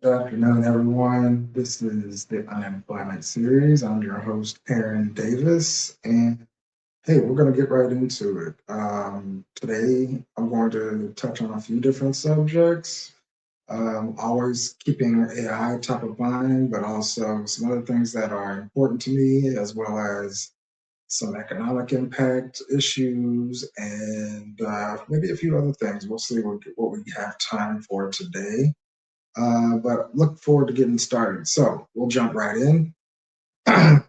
Good afternoon, everyone. This is the Unemployment Series. I'm your host, Aaron Davis, and hey, we're going to get right into it. Today, I'm going to touch on a few different subjects, always keeping AI top of mind, but also some other things that are important to me, as well as some economic impact issues, and maybe a few other things. We'll see what we have time for today. But look forward to getting started. So we'll jump right in. The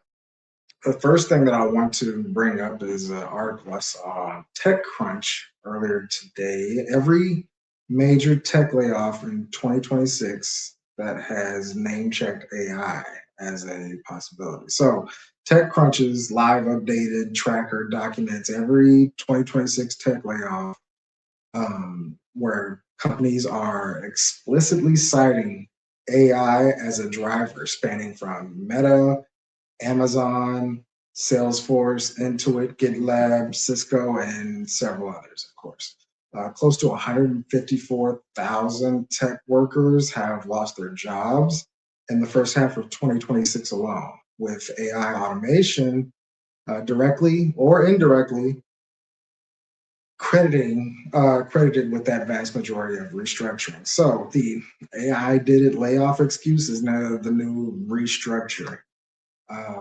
first thing that I want to bring up is an article I saw on TechCrunch earlier today. Every major tech layoff in 2026 that has name checked AI as a possibility. So TechCrunch's live updated tracker documents every 2026 tech layoff, where companies are explicitly citing AI as a driver, spanning from Meta, Amazon, Salesforce, Intuit, GitLab, Cisco, and several others, of course. Close to 154,000 tech workers have lost their jobs in the first half of 2026 alone, with AI automation directly or indirectly credited with that vast majority of restructuring. So the AI did it layoff excuse is now the new restructuring.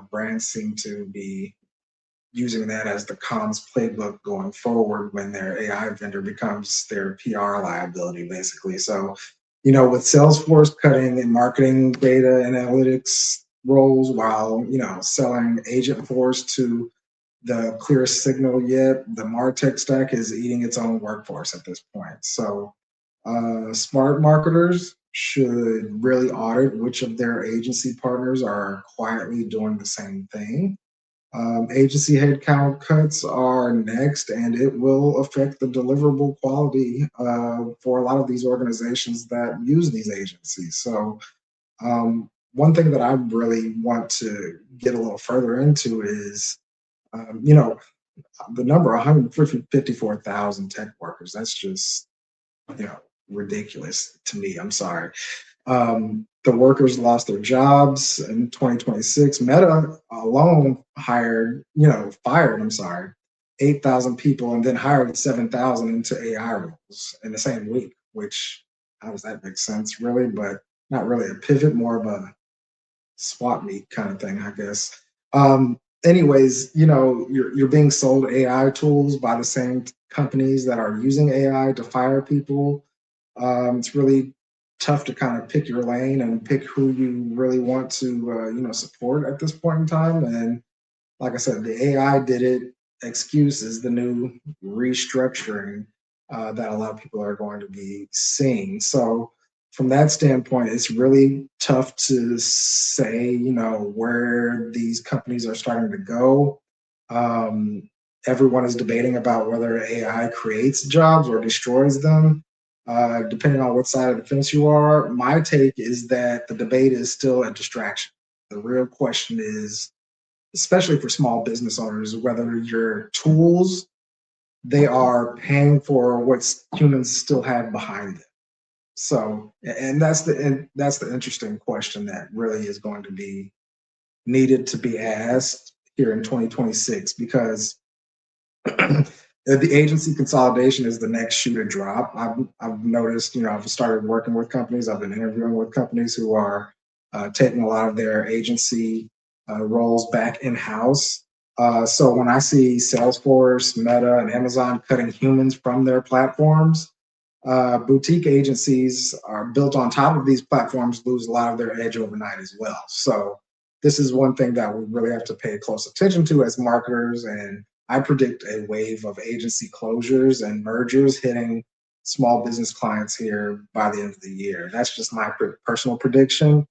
Brands seem to be using that as the comms playbook going forward when their AI vendor becomes their PR liability, basically. So, with Salesforce cutting in marketing data and analytics roles while, selling Agent Force to the clearest signal yet, the MarTech stack is eating its own workforce at this point. So, smart marketers should really audit which of their agency partners are quietly doing the same thing. Agency headcount cuts are next, and it will affect the deliverable quality for a lot of these organizations that use these agencies. So, one thing that I really want to get a little further into is, um, you know, the number 154,000 tech workers. That's just, you know, ridiculous to me. I'm sorry. The workers lost their jobs in 2026. Meta alone fired, I'm sorry, 8,000 people and then hired 7,000 into AI roles in the same week, which, how does that make sense, really? But not really a pivot, more of a swap meet kind of thing, I guess. Anyways, you're being sold AI tools by the same companies that are using AI to fire people. It's really tough to kind of pick your lane and pick who you really want to, support at this point in time. And like I said, the AI did it excuse is the new restructuring that a lot of people are going to be seeing. So from that standpoint, it's really tough to say, where these companies are starting to go. Um, Everyone is debating about whether AI creates jobs or destroys them, depending on what side of the fence you are. My take is that the debate is still a distraction. The real question is, especially for small business owners, whether your tools they are paying for what humans still have behind them. So, and that's the interesting question that really is going to be needed to be asked here in 2026, because the agency consolidation is the next shoe to drop. I've noticed, I've started working with companies, I've been interviewing with companies who are taking a lot of their agency roles back in house. So when I see Salesforce, Meta, and Amazon cutting humans from their platforms, boutique agencies are built on top of these platforms lose a lot of their edge overnight as well. So this is one thing that we really have to pay close attention to as marketers. And I predict a wave of agency closures and mergers hitting small business clients here by the end of the year. That's just my personal prediction.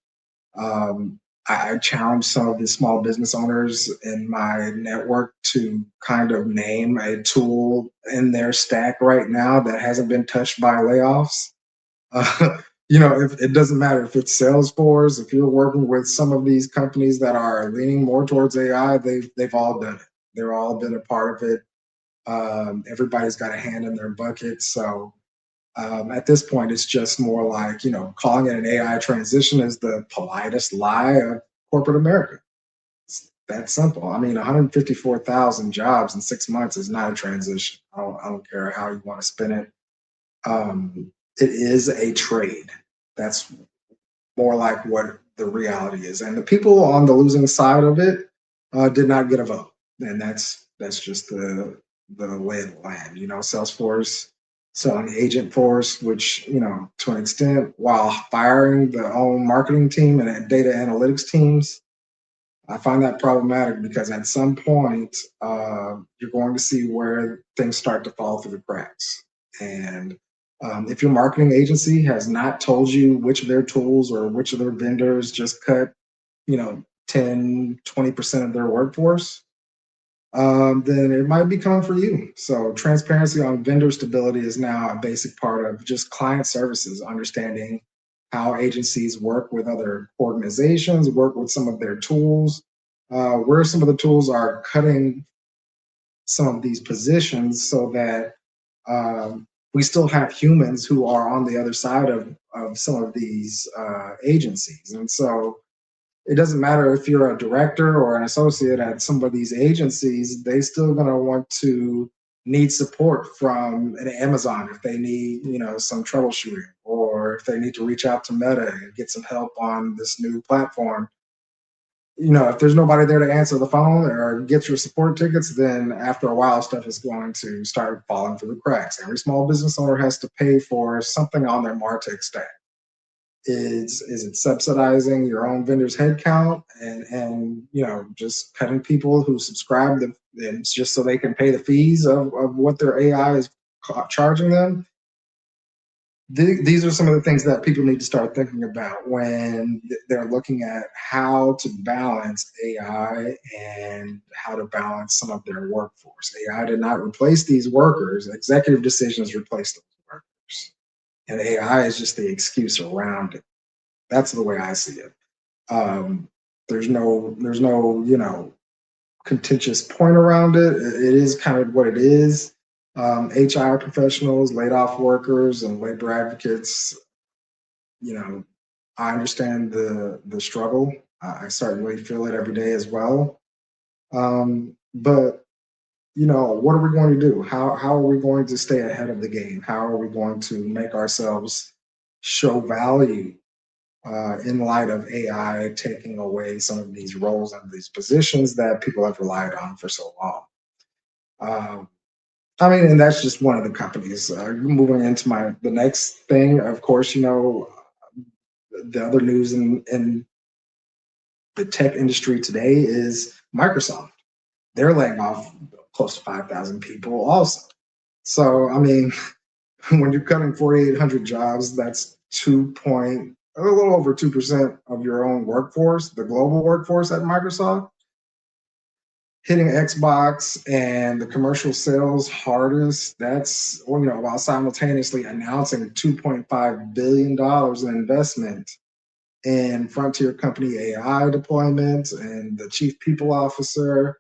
Um, I challenge some of the small business owners in my network to kind of name a tool in their stack right now that hasn't been touched by layoffs. If it doesn't matter if it's Salesforce, if you're working with some of these companies that are leaning more towards AI, they've all done it. They're all been a part of it. Everybody's got a hand in their bucket. So At this point, it's just more like, calling it an AI transition is the politest lie of corporate America. It's that simple. I mean, 154,000 jobs in 6 months is not a transition. I don't care how you want to spin it. It is a trade. That's more like what the reality is. And the people on the losing side of it did not get a vote, and that's just the lay of the land. Salesforce selling Agent Force, which to an extent, while firing the own marketing team and data analytics teams, I find that problematic because at some point you're going to see where things start to fall through the cracks. And if your marketing agency has not told you which of their tools or which of their vendors just cut, 10, 20% of their workforce, then it might be coming for you. So transparency on vendor stability is now a basic part of just client services, understanding how agencies work with other organizations, work with some of their tools, where some of the tools are cutting some of these positions so that we still have humans who are on the other side of some of these agencies. And so it doesn't matter if you're a director or an associate at some of these agencies, they still going to want to need support from an Amazon if they need, some troubleshooting, or if they need to reach out to Meta and get some help on this new platform. If there's nobody there to answer the phone or get your support tickets, then after a while, stuff is going to start falling through the cracks. Every small business owner has to pay for something on their MarTech stack. Is it subsidizing your own vendor's headcount and just cutting people who subscribe and just so they can pay the fees of what their AI is charging them? These are some of the things that people need to start thinking about when they're looking at how to balance AI and how to balance some of their workforce. AI did not replace these workers. Executive decisions replaced those workers. And AI is just the excuse around it. That's the way I see it. Um, there's no contentious point around it. It is kind of what it is. HR professionals, laid off workers, and labor advocates. You know, I understand the struggle. I certainly feel it every day as well. But what are we going to do? How are we going to stay ahead of the game? How are we going to make ourselves show value in light of AI taking away some of these roles and these positions that people have relied on for so long? Um, I mean, and that's just one of the companies. Moving into the next thing, of course, the other news in the tech industry today is Microsoft. They're laying off close to 5,000 people also. So, I mean, when you're cutting 4,800 jobs, that's a little over 2% of your own workforce, the global workforce at Microsoft. Hitting Xbox and the commercial sales hardest, that's, while simultaneously announcing $2.5 billion in investment in frontier company AI deployments, and the chief people officer,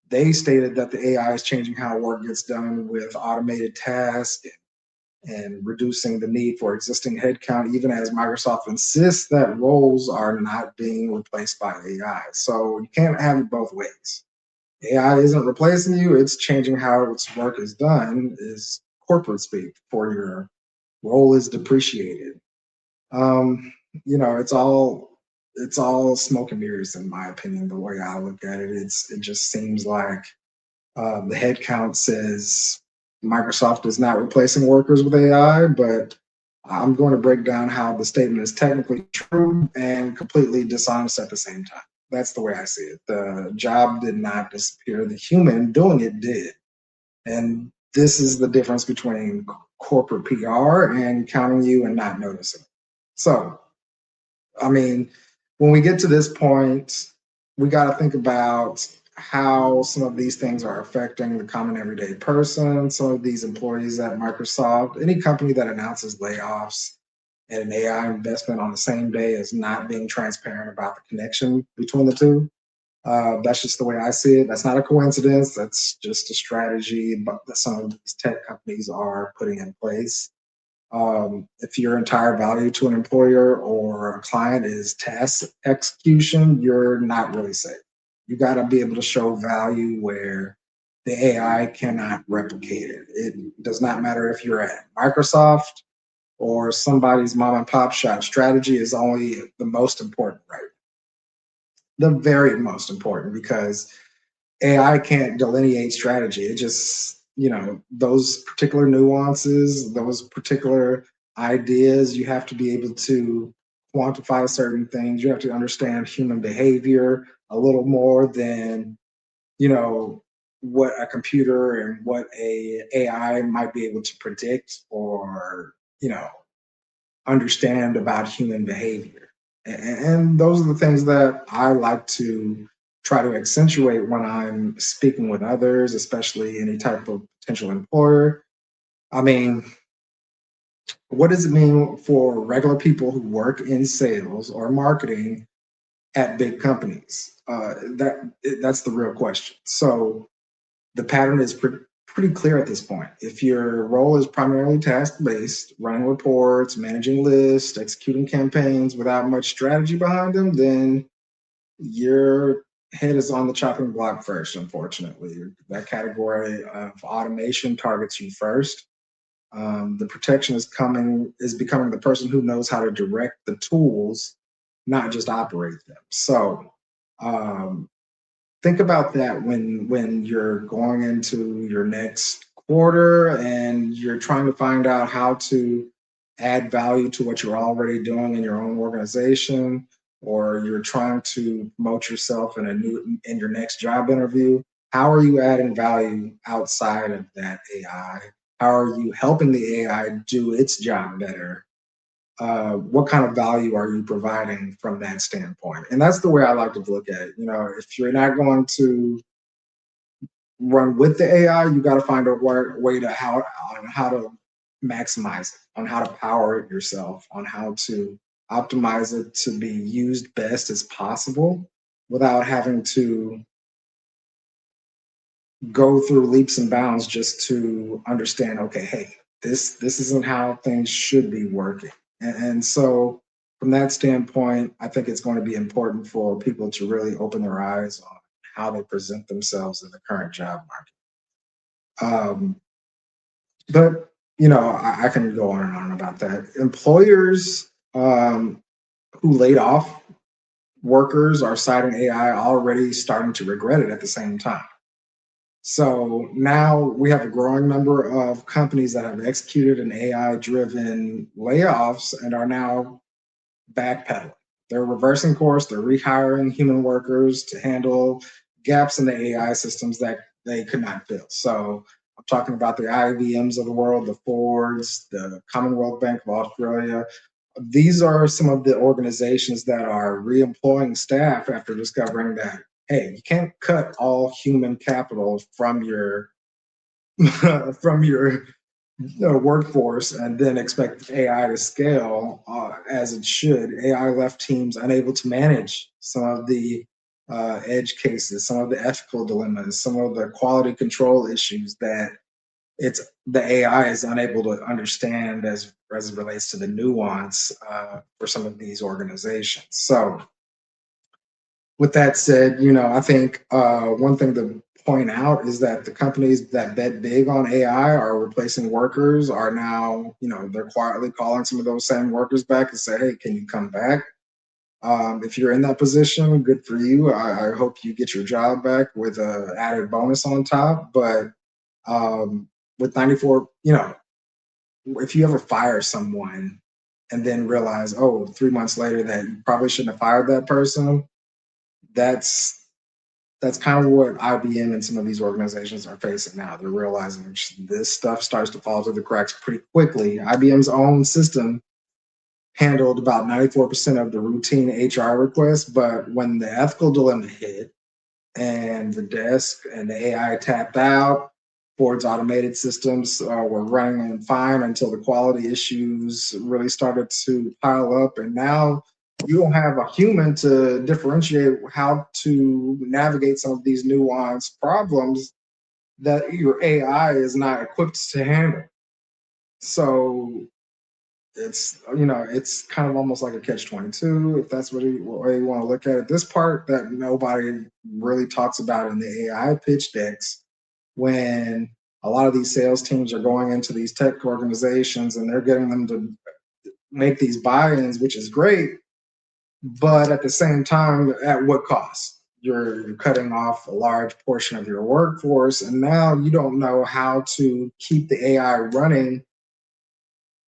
they stated that the AI is changing how work gets done with automated tasks and reducing the need for existing headcount, even as Microsoft insists that roles are not being replaced by AI. So you can't have it both ways. AI isn't replacing you, it's changing how its work is done, is corporate speak for your role is depreciated. Um, it's all smoke and mirrors in my opinion, the way I look at it. It just seems like the head count says Microsoft is not replacing workers with AI, but I'm going to break down how the statement is technically true and completely dishonest at the same time. That's the way I see it. The job did not disappear. The human doing it did. And this is the difference between corporate PR and counting you and not noticing. So, I mean, when we get to this point, we got to think about how some of these things are affecting the common everyday person. Some of these employees at Microsoft, any company that announces layoffs and an AI investment on the same day is not being transparent about the connection between the two. That's just the way I see it. That's not a coincidence. That's just a strategy that some of these tech companies are putting in place. If your entire value to an employer or a client is task execution, you're not really safe. You got to be able to show value where the AI cannot replicate it. It does not matter if you're at Microsoft or somebody's mom and pop shop. Strategy is only the most important, right? The very most important, because AI can't delineate strategy. It just, those particular nuances, those particular ideas, you have to be able to quantify certain things. You have to understand human behavior a little more than, you know, what a computer and what a AI might be able to predict or, understand about human behavior. And those are the things that I like to try to accentuate when I'm speaking with others, especially any type of potential employer. I mean, what does it mean for regular people who work in sales or marketing at big companies? That's the real question. So the pattern is pretty clear at this point. If your role is primarily task based, running reports, managing lists, executing campaigns without much strategy behind them, then your head is on the chopping block first, unfortunately. That category of automation targets you first. The protection is becoming the person who knows how to direct the tools, not just operate them. So um, think about that when you're going into your next quarter and you're trying to find out how to add value to what you're already doing in your own organization, or you're trying to promote yourself in your next job interview. How are you adding value outside of that AI? How are you helping the AI do its job better? What kind of value are you providing from that standpoint? And that's the way I like to look at it. If you're not going to run with the AI, you got to find a way to how to maximize it, on how to power it yourself, on how to optimize it to be used best as possible without having to go through leaps and bounds just to understand, okay, hey, this isn't how things should be working. And so from that standpoint, I think it's going to be important for people to really open their eyes on how they present themselves in the current job market. But I can go on and on about that. Employers who laid off workers are citing AI, already starting to regret it at the same time. So now we have a growing number of companies that have executed an AI driven layoffs and are now backpedaling. They're reversing course, they're rehiring human workers to handle gaps in the AI systems that they could not fill. So I'm talking about the IBMs of the world, the Fords, the Commonwealth Bank of Australia. These are some of the organizations that are reemploying staff after discovering that, hey, you can't cut all human capital from your from your workforce and then expect AI to scale as it should. AI left teams unable to manage some of the edge cases, some of the ethical dilemmas, some of the quality control issues that the AI is unable to understand as it relates to the nuance for some of these organizations. So with that said, I think one thing to point out is that the companies that bet big on AI are replacing workers are now, they're quietly calling some of those same workers back and say, hey, can you come back? If you're in that position, good for you. I hope you get your job back with an added bonus on top. But with 94, if you ever fire someone and then realize, oh, 3 months later that you probably shouldn't have fired that person, that's that's kind of what IBM and some of these organizations are facing now. They're realizing this stuff starts to fall through the cracks pretty quickly. IBM's own system handled about 94% of the routine HR requests, but when the ethical dilemma hit and the desk and the AI tapped out, Ford's automated systems were running on fine until the quality issues really started to pile up. And now you don't have a human to differentiate how to navigate some of these nuanced problems that your AI is not equipped to handle. So it's kind of almost like a catch-22 if that's what you want to look at it. This part that nobody really talks about in the AI pitch decks, when a lot of these sales teams are going into these tech organizations and they're getting them to make these buy-ins, which is great, but at the same time, at what cost? You're cutting off a large portion of your workforce, and now you don't know how to keep the AI running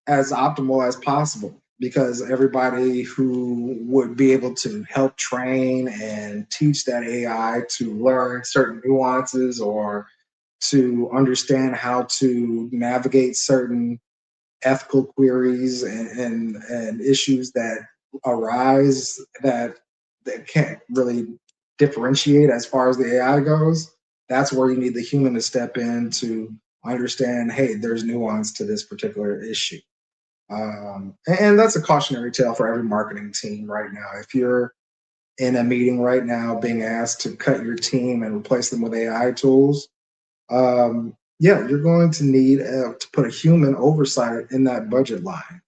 as optimal as possible, because everybody who would be able to help train and teach that AI to learn certain nuances or to understand how to navigate certain ethical queries and issues that arise that can't really differentiate as far as the AI goes, that's where you need the human to step in to understand, hey, there's nuance to this particular issue. And that's a cautionary tale for every marketing team right now. If you're in a meeting right now being asked to cut your team and replace them with AI tools, yeah, you're going to need to put a human oversight in that budget line,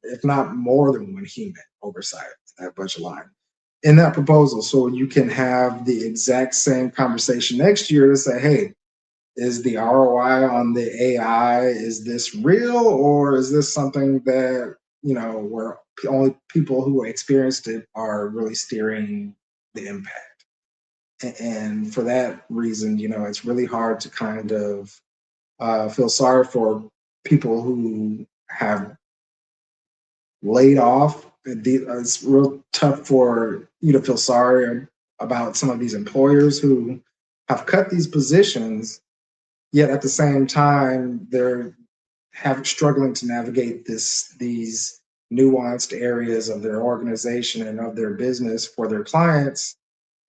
if not more than one human oversight in that budget line in that proposal. So you can have the exact same conversation next year to say, hey, is the ROI on the AI, is this real, or is this something that, where only people who experienced it are really steering the impact? And for that reason, it's really hard to kind of feel sorry for people who have laid off. It's real tough for you to feel sorry about some of these employers who have cut these positions, yet at the same time they're struggling to navigate these nuanced areas of their organization and of their business for their clients,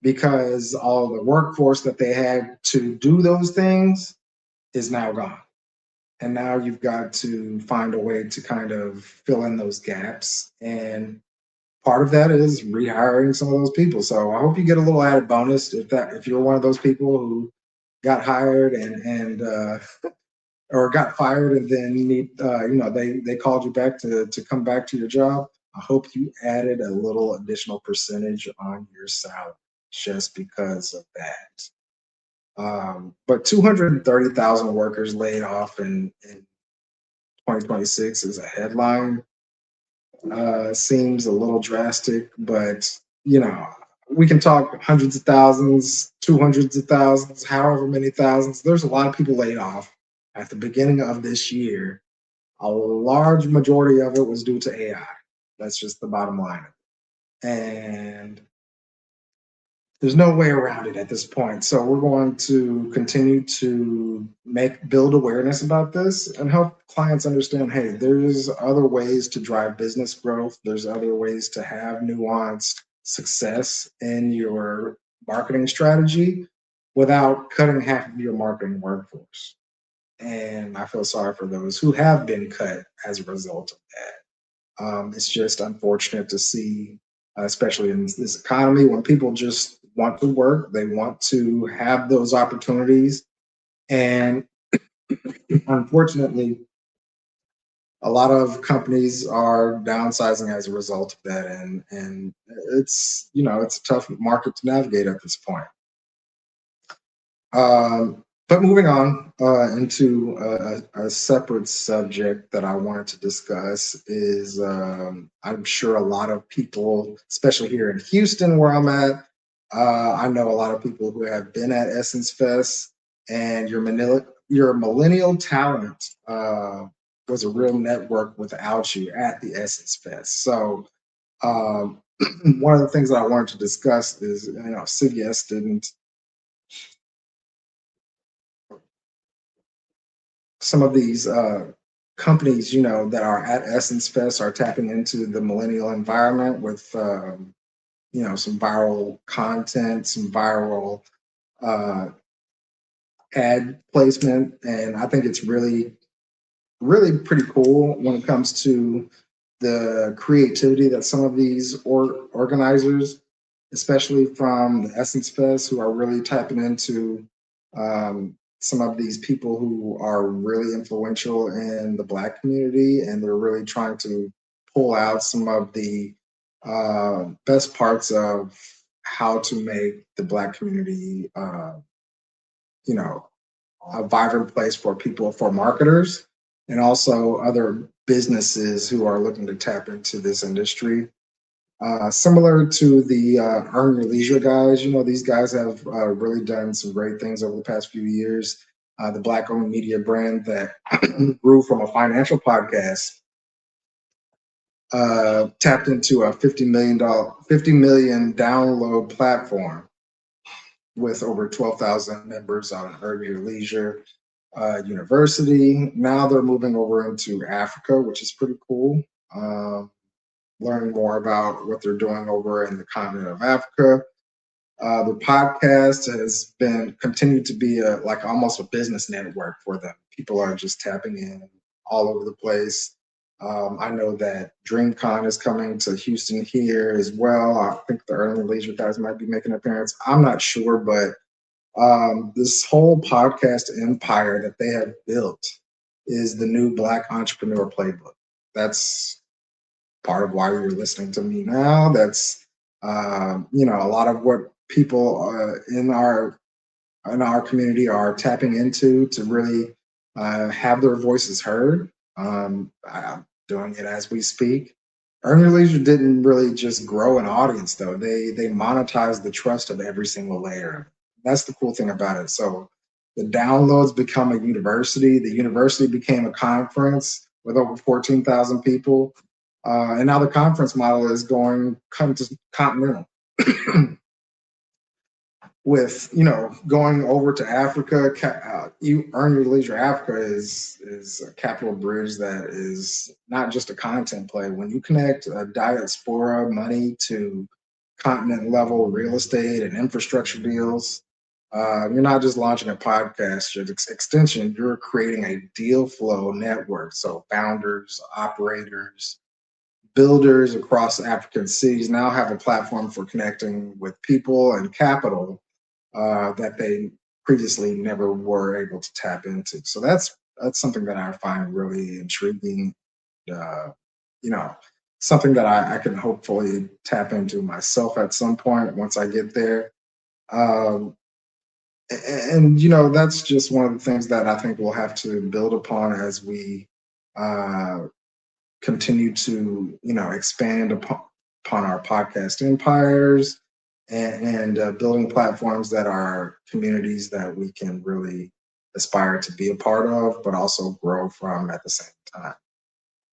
because all the workforce that they had to do those things is now gone. And now you've got to find a way to kind of fill in those gaps. And part of that is rehiring some of those people. So I hope you get a little added bonus if you're one of those people who got hired and or got fired and then they called you back to come back to your job. I hope you added a little additional percentage on your salary just because of that. But 230,000 workers laid off in 2026 is a headline. Seems a little drastic, but we can talk hundreds of thousands, two hundreds of thousands, however many thousands. There's a lot of people laid off at the beginning of this year. A large majority of it was due to AI. That's just the bottom line. And there's no way around it at this point. So we're going to continue to build awareness about this and help clients understand, hey, there's other ways to drive business growth. There's other ways to have nuanced success in your marketing strategy without cutting half of your marketing workforce. And I feel sorry for those who have been cut as a result of that. It's just unfortunate to see, especially in this economy, when people just want to work, they want to have those opportunities. And unfortunately, a lot of companies are downsizing as a result of that. And it's a tough market to navigate at this point. But moving on into a separate subject that I wanted to discuss is I'm sure a lot of people, especially here in Houston where I'm at, I know a lot of people who have been at Essence Fest, and your millennial talent was a real network without you at the Essence Fest. So um, one of the things that I wanted to discuss is, CVS didn't some of these companies, that are at Essence Fest are tapping into the millennial environment with, some viral content, some viral uh, ad placement. And I think it's really, really pretty cool when it comes to the creativity that some of these organizers, especially from the Essence Fest, who are really tapping into some of these people who are really influential in the Black community, and they're really trying to pull out some of the best parts of how to make the Black community, you know, a vibrant place for people, for marketers, and also other businesses who are looking to tap into this industry. Similar to the Earn Your Leisure guys, these guys have really done some great things over the past few years. The Black owned media brand that grew from a financial podcast tapped into a $50 million download platform with over 12,000 members on Earn Your Leisure University. Now they're moving over into Africa, which is pretty cool. Learning more about what they're doing over in the continent of Africa. The podcast has been continued to be like almost a business network for them. People are just tapping in all over the place. I know that DreamCon is coming to Houston here as well. I think the Early Leisure guys might be making an appearance. I'm not sure, but this whole podcast empire that they have built is the new Black entrepreneur playbook. That's part of why you're listening to me now. That's a lot of what people in our community are tapping into to really have their voices heard. I'm doing it as we speak. Earn Your Leisure didn't really just grow an audience though. They monetized the trust of every single layer. That's the cool thing about it. So the downloads become a university. The university became a conference with over 14,000 people. And now the conference model is going continental. With going over to Africa, you Earn Your Leisure Africa is a capital bridge that is not just a content play. When you connect diaspora money to continent level real estate and infrastructure deals, you're not just launching a podcast. Your extension, you're creating a deal flow network. So founders, operators, builders across African cities now have a platform for connecting with people and capital that they previously never were able to tap into. So that's something that I find really intriguing. Uh, you know, Something that I can hopefully tap into myself at some point once I get there. Um, and that's just one of the things that I think we'll have to build upon as we uh, continue to expand upon our podcast empires and building platforms that are communities that we can really aspire to be a part of, but also grow from at the same time.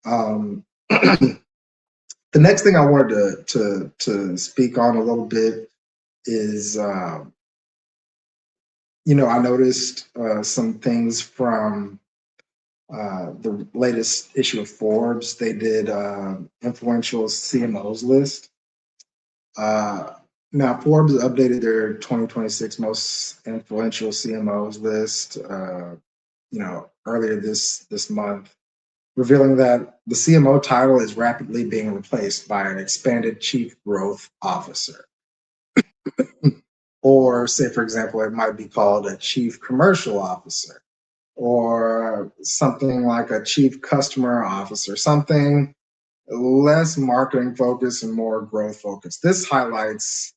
Um, the next thing I wanted to speak on a little bit is, I noticed some things from the latest issue of Forbes. They did influential CMOs list. Uh, Now, Forbes updated their 2026 most influential CMOs list, earlier this month, revealing that the CMO title is rapidly being replaced by an expanded chief growth officer. Or, say, for example, it might be called a chief commercial officer or something like a chief customer officer, something less marketing focused and more growth focused. This highlights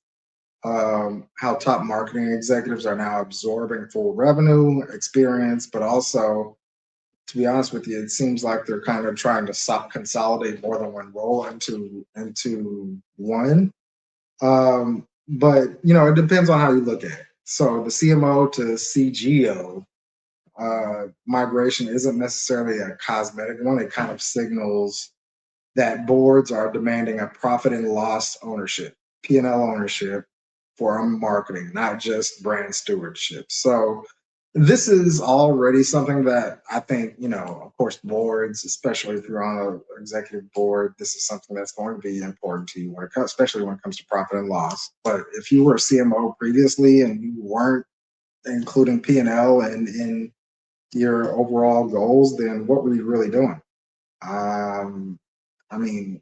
how top marketing executives are now absorbing full revenue experience, but also, to be honest with you, it seems like they're kind of trying to consolidate more than one role into one. But it depends on how you look at it. So the CMO to CGO migration isn't necessarily a cosmetic one. It kind of signals that boards are demanding a profit and loss ownership, P&L ownership for marketing, not just brand stewardship. So this is already something that I think, of course, boards, especially if you're on an executive board, this is something that's going to be important to you, especially when it comes to profit and loss. But if you were a CMO previously and you weren't including P&L and in your overall goals, then what were you really doing? I mean,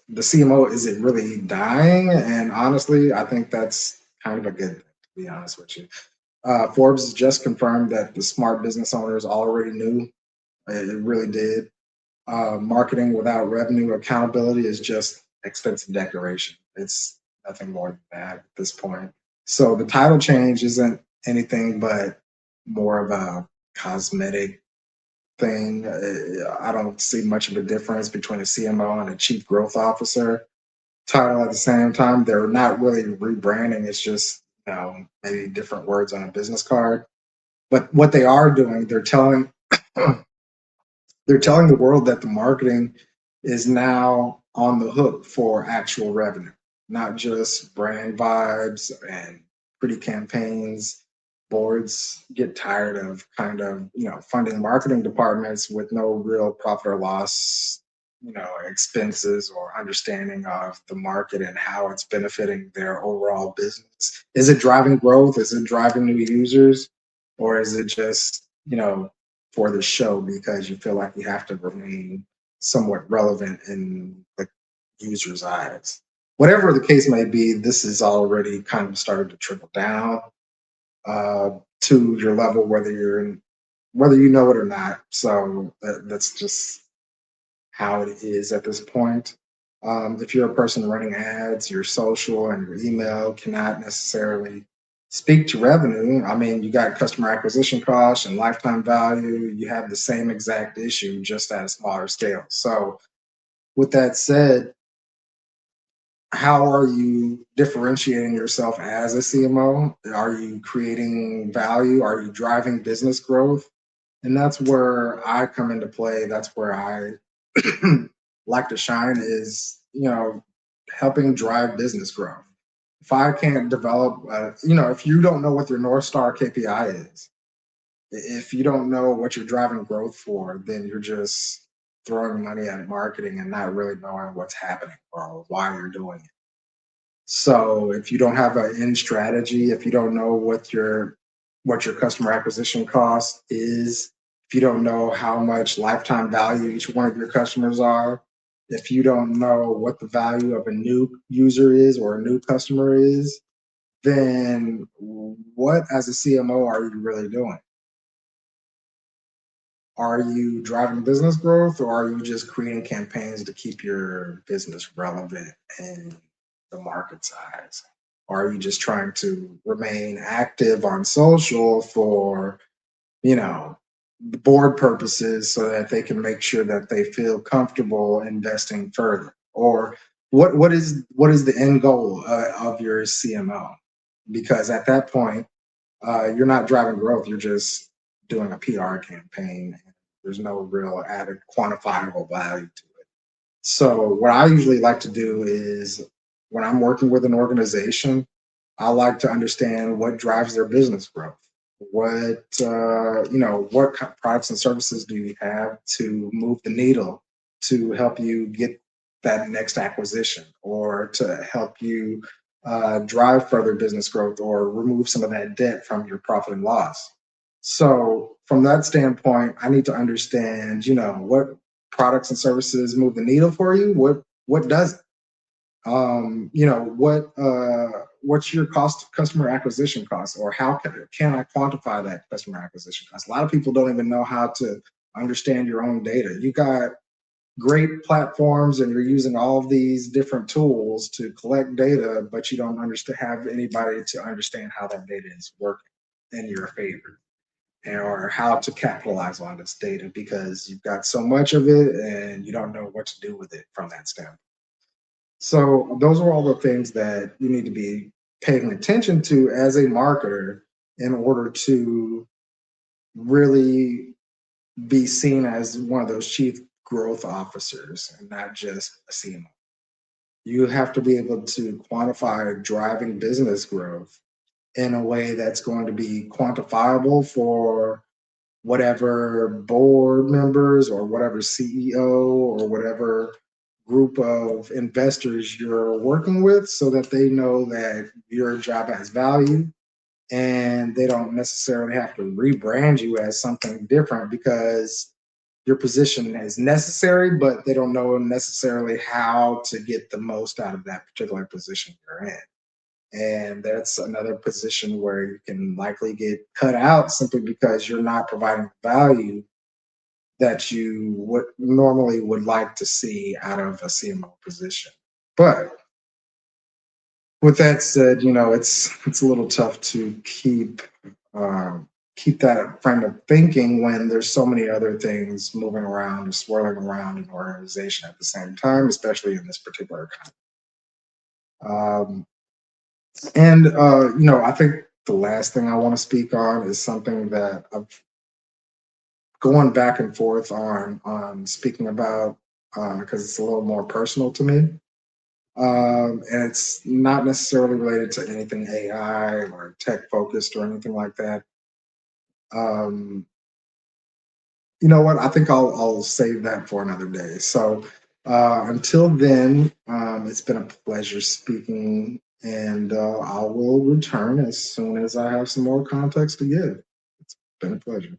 the CMO, is it really dying? And honestly, I think that's kind of a good thing, to be honest with you. Forbes just confirmed that the smart business owners already knew. It really did. Marketing without revenue accountability is just expensive decoration. It's nothing more than that at this point. So the title change isn't anything but more of a cosmetic thing. I don't see much of a difference between a CMO and a chief growth officer title at the same time. They're not really rebranding. It's just, maybe different words on a business card. But what they are doing, they're telling the world that the marketing is now on the hook for actual revenue, not just brand vibes and pretty campaigns. Boards get tired of kind of, funding marketing departments with no real profit or loss, expenses or understanding of the market and how it's benefiting their overall business. Is it driving growth? Is it driving new users? Or is it just, for the show because you feel like you have to remain somewhat relevant in the user's eyes. Whatever the case may be, this has already kind of started to trickle down to your level, whether you know it or not. So that's just how it is at this point. If you're a person running ads, your social and your email cannot necessarily speak to revenue. I mean, you got customer acquisition costs and lifetime value. You have the same exact issue, just at a smaller scale. So, with that said, how are you differentiating yourself as a CMO? Are you creating value? Are you driving business growth? And that's where I come into play. That's where I like to shine is, helping drive business growth. If I can't develop, if you don't know what your North Star KPI is, if you don't know what you're driving growth for, then you're just throwing money at marketing and not really knowing what's happening or why you're doing it. So if you don't have an end strategy, if you don't know what your customer acquisition cost is, if you don't know how much lifetime value each one of your customers are, if you don't know what the value of a new user is or a new customer is, then what as a CMO are you really doing? Are you driving business growth or are you just creating campaigns to keep your business relevant in the market size? Or are you just trying to remain active on social for, you know, board purposes so that they can make sure that they feel comfortable investing further? Or what is the end goal of your CMO? Because at that point, you're not driving growth. You're just doing a PR campaign. There's no real added quantifiable value to it. So what I usually like to do is when I'm working with an organization, I like to understand what drives their business growth. What products and services do you have to move the needle to help you get that next acquisition or to help you drive further business growth or remove some of that debt from your profit and loss. So from that standpoint, I need to understand, what products and services move the needle for you. What doesn't? What's your customer acquisition cost, or how can I quantify that customer acquisition cost? A lot of people don't even know how to understand your own data. You got great platforms and you're using all of these different tools to collect data, but you don't understand have anybody to understand how that data is working in your favor or how to capitalize on this data because you've got so much of it and you don't know what to do with it from that standpoint. So those are all the things that you need to be paying attention to as a marketer in order to really be seen as one of those chief growth officers and not just a CMO. You have to be able to quantify driving business growth in a way that's going to be quantifiable for whatever board members or whatever CEO or whatever group of investors you're working with so that they know that your job has value and they don't necessarily have to rebrand you as something different because your position is necessary, but they don't know necessarily how to get the most out of that particular position you're in. And that's another position where you can likely get cut out simply because you're not providing value that you would normally would like to see out of a CMO position. But with that said, it's a little tough to um, keep that frame of thinking when there's so many other things moving around or swirling around an organization at the same time, especially in this particular economy. And I think the last thing I want to speak on is something that I've going back and forth on speaking about because it's a little more personal to me. And it's not necessarily related to anything AI or tech focused or anything like that. Um, you know what? I think I'll save that for another day. So until then, it's been a pleasure speaking, and I will return as soon as I have some more context to give. It's been a pleasure.